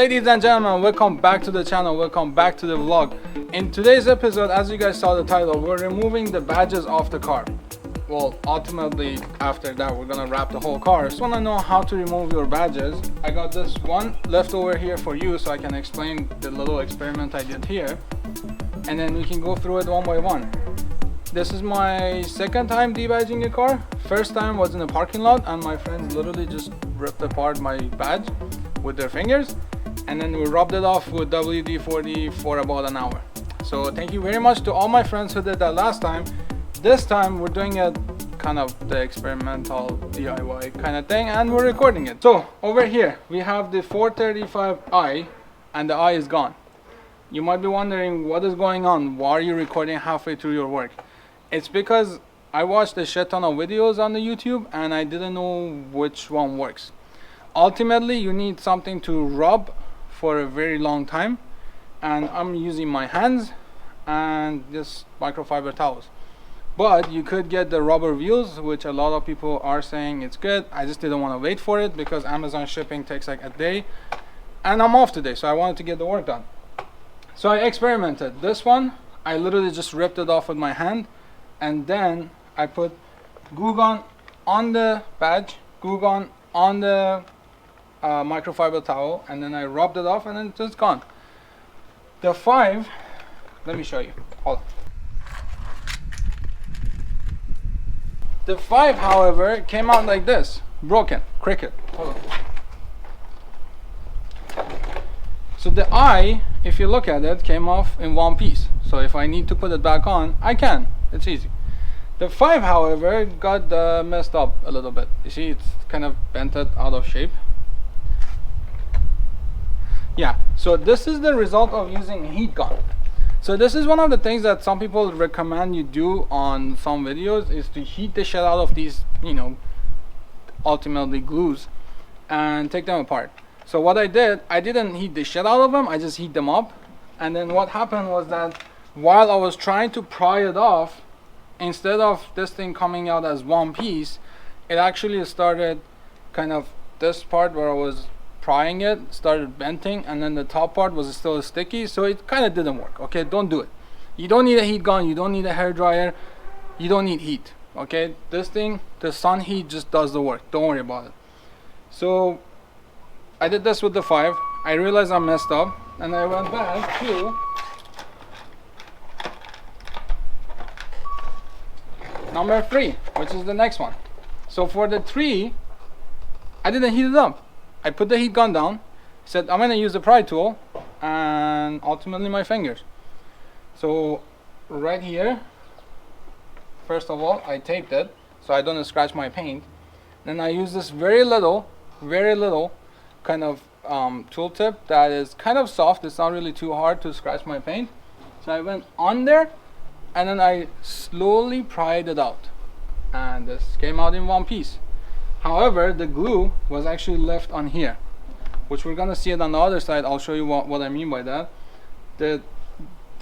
ladies and gentlemen, welcome back to the channel, welcome back to the vlog. In today's episode, as you guys saw the title, we're removing the badges off the car. Well, ultimately after that we're gonna wrap the whole car. Just wanna know how to remove your badges. I got this one left over here for you so I can explain the little experiment I did here, and then we can go through it one by one. This is my second time debadging a car. First time was in a parking lot and my friends literally just ripped apart my badge with their fingers, and then we rubbed it off with WD-40 for about an hour. So thank you very much to all my friends who did that last time. This time we're doing it kind of the experimental DIY kind of thing, and we're recording it. So over here we have the 435i and the eye is gone. You might be wondering what is going on, why are you recording halfway through your work? It's because I watched a shit ton of videos on the YouTube and I didn't know which one works. Ultimately you need something to rub for a very long time, and I'm using my hands and this microfiber towels. But you could get the rubber wheels, which a lot of people are saying it's good. I just didn't want to wait for it because Amazon shipping takes like a day and I'm off today, so I wanted to get the work done. So I experimented. This one I literally just ripped it off with my hand, and then I put glue gun on the badge, glue gun on the microfiber towel, and then I rubbed it off and then it's just gone. The 5, let me show you, hold on. The 5, however, came out like this, broken, cricket. Hold on. So the eye, if you look at it, came off in one piece. So if I need to put it back on, I can. It's easy. The 5, however, got messed up a little bit. You see, it's kind of bent out of shape. Yeah, so this is the result of using heat gun. So this is one of the things that some people recommend you do on some videos, is to heat the shit out of these, you know, ultimately glues, and take them apart. So what I did, I didn't heat the shit out of them, I just heat them up. And then what happened was that while I was trying to pry it off, instead of this thing coming out as one piece, it actually started kind of, this part where I was prying it started bending, and then the top part was still sticky, so it kind of didn't work. Okay, don't do it. You don't need a heat gun, you don't need a hair dryer, you don't need heat. Okay, this thing, the sun heat just does the work, don't worry about it. So I did this with the 5. I realized I messed up, and I went back to number 3, which is the next one. So for the 3, I didn't heat it up. I put the heat gun down, said I'm gonna use the pry tool, and ultimately my fingers. So right here, first of all, I taped it so I don't scratch my paint. Then I use this very little kind of tool tip that is kind of soft. It's not really too hard to scratch my paint. So I went on there, and then I slowly pried it out, and this came out in one piece. However, the glue was actually left on here, which we're gonna see it on the other side. I'll show you what I mean by that. The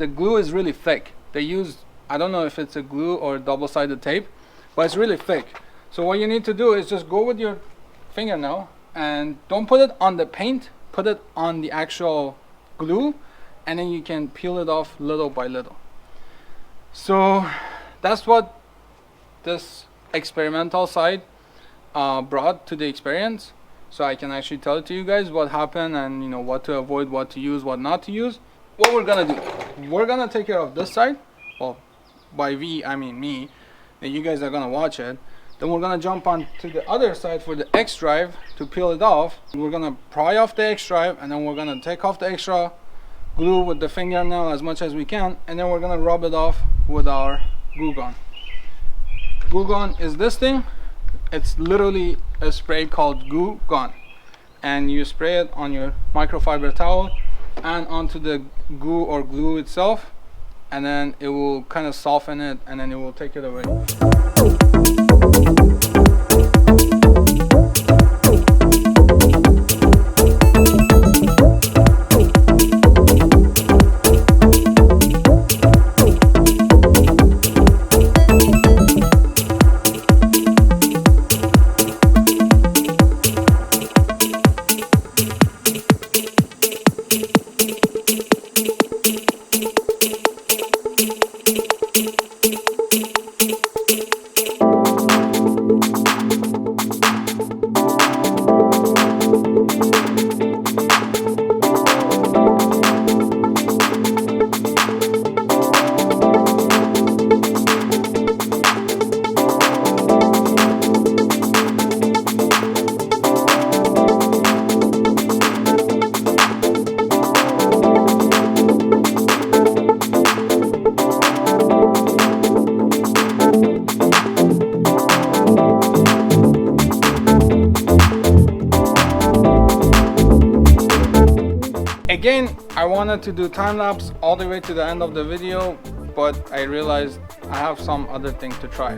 glue is really thick. They use, I don't know if it's a glue or double-sided tape, but it's really thick. So what you need to do is just go with your fingernail and don't put it on the paint, put it on the actual glue, and then you can peel it off little by little. So that's what this experimental side brought to the experience, so I can actually tell it to you guys what happened, and you know what to avoid, what to use, what not to use. What we're gonna do, we're gonna take care of this side. Well, by we I mean me, and you guys are gonna watch it. Then we're gonna jump on to the other side for the X drive to peel it off. We're gonna pry off the X drive, and then we're gonna take off the extra glue with the fingernail as much as we can, and then we're gonna rub it off with our glue gun. Glue gun is this thing. It's literally a spray called glue gun, and you spray it on your microfiber towel and onto the glue or glue itself, and then it will kind of soften it, and then it will take it away. Again, I wanted to do time lapse all the way to the end of the video, but I realized I have some other thing to try.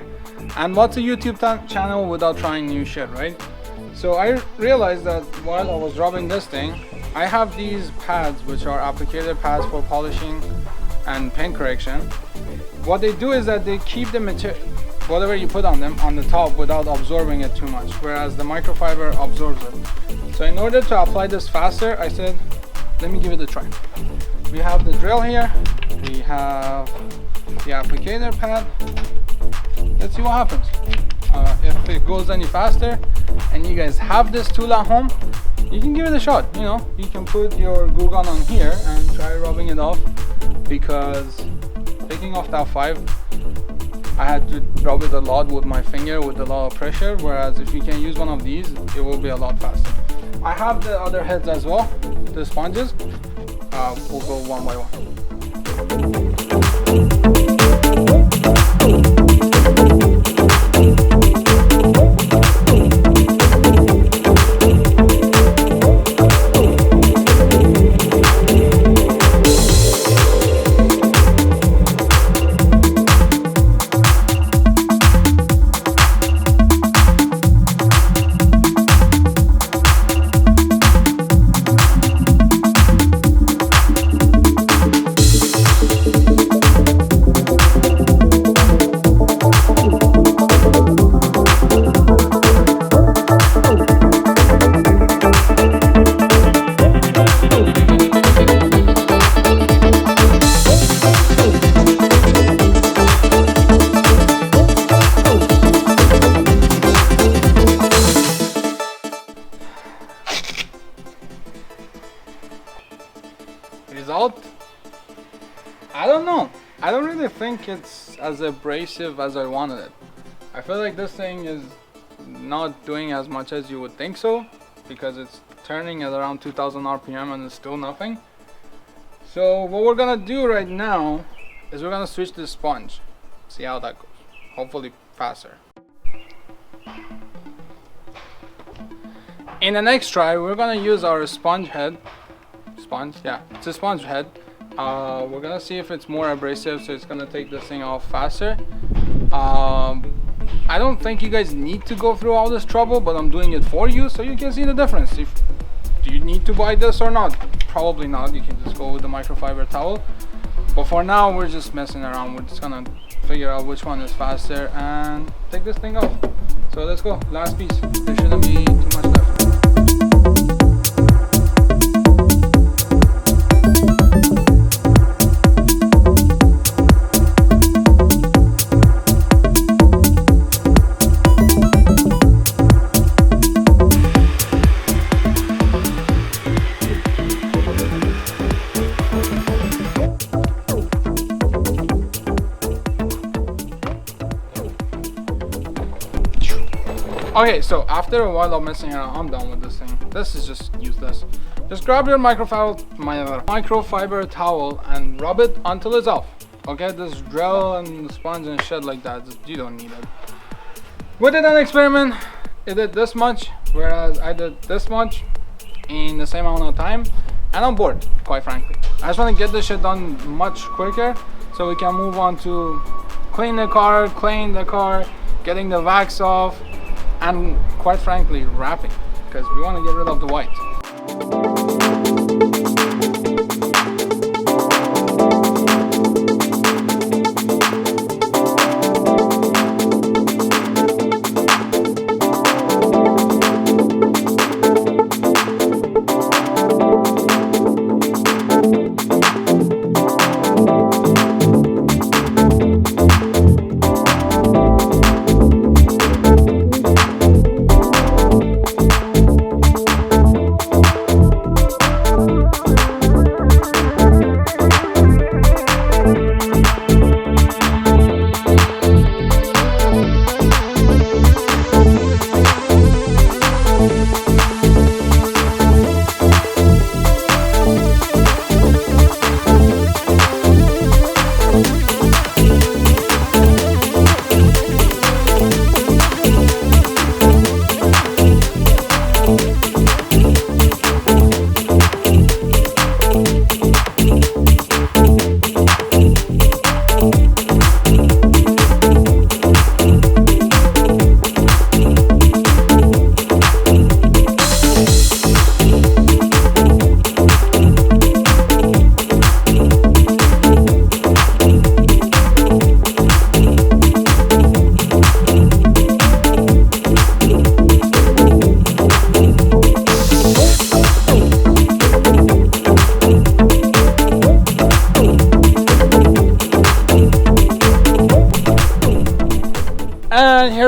And what's a YouTube channel without trying new shit, right? So I realized that while I was rubbing this thing, I have these pads which are applicator pads for polishing and paint correction. What they do is that they keep the material, whatever you put on them, on the top without absorbing it too much, whereas the microfiber absorbs it. So in order to apply this faster, I said, let me give it a try. We have the drill here, we have the applicator pad. Let's see what happens. If it goes any faster and you guys have this tool at home, you can give it a shot. You know, you can put your glue gun on here and try rubbing it off, because taking off that 5, I had to rub it a lot with my finger with a lot of pressure, whereas if you can use one of these, it will be a lot faster. I have the other heads as well, the sponges. We'll go one by one. Result? I don't know. I don't really think it's as abrasive as I wanted it. I feel like this thing is not doing as much as you would think so, because it's turning at around 2000 RPM and it's still nothing. So what we're gonna do right now is we're gonna switch the sponge. See how that goes. Hopefully faster. In the next try, we're gonna use our sponge head. Yeah, it's a sponge head. We're gonna see if it's more abrasive, so it's gonna take this thing off faster. I don't think you guys need to go through all this trouble, but I'm doing it for you so you can see the difference. Do you need to buy this or not? Probably not. You can just go with the microfiber towel. But for now, we're just messing around. We're just gonna figure out which one is faster and take this thing off. So let's go. Last piece. There shouldn't be too much left. Okay, so after a while of messing around, I'm done with this thing. This is just useless. Just grab your microfiber towel and rub it until it's off. Okay, this drill and sponge and shit like that, you don't need it. We did an experiment. It did this much, whereas I did this much in the same amount of time, and I'm bored, quite frankly. I just want to get this shit done much quicker so we can move on to clean the car, getting the wax off, and quite frankly wrapping, because we want to get rid of the white.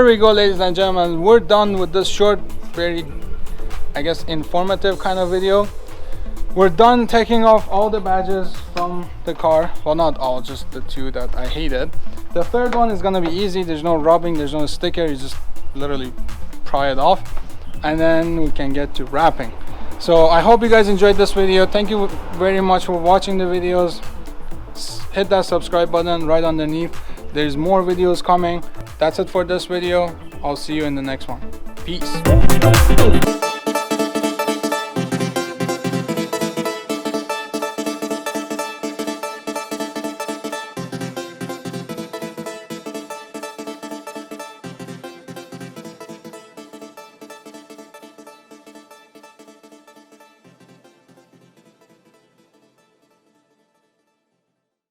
we go, ladies and gentlemen, we're done with this short, very, I guess, informative kind of video. We're done taking off all the badges from the car. Well, not all, just the 2 that I hated. The third one is gonna be easy. There's no rubbing, there's no sticker. You just literally pry it off, and then we can get to wrapping. So I hope you guys enjoyed this video. Thank you very much for watching the videos. Hit that subscribe button right underneath. There's more videos coming. That's it for this video. I'll see you in the next one. Peace.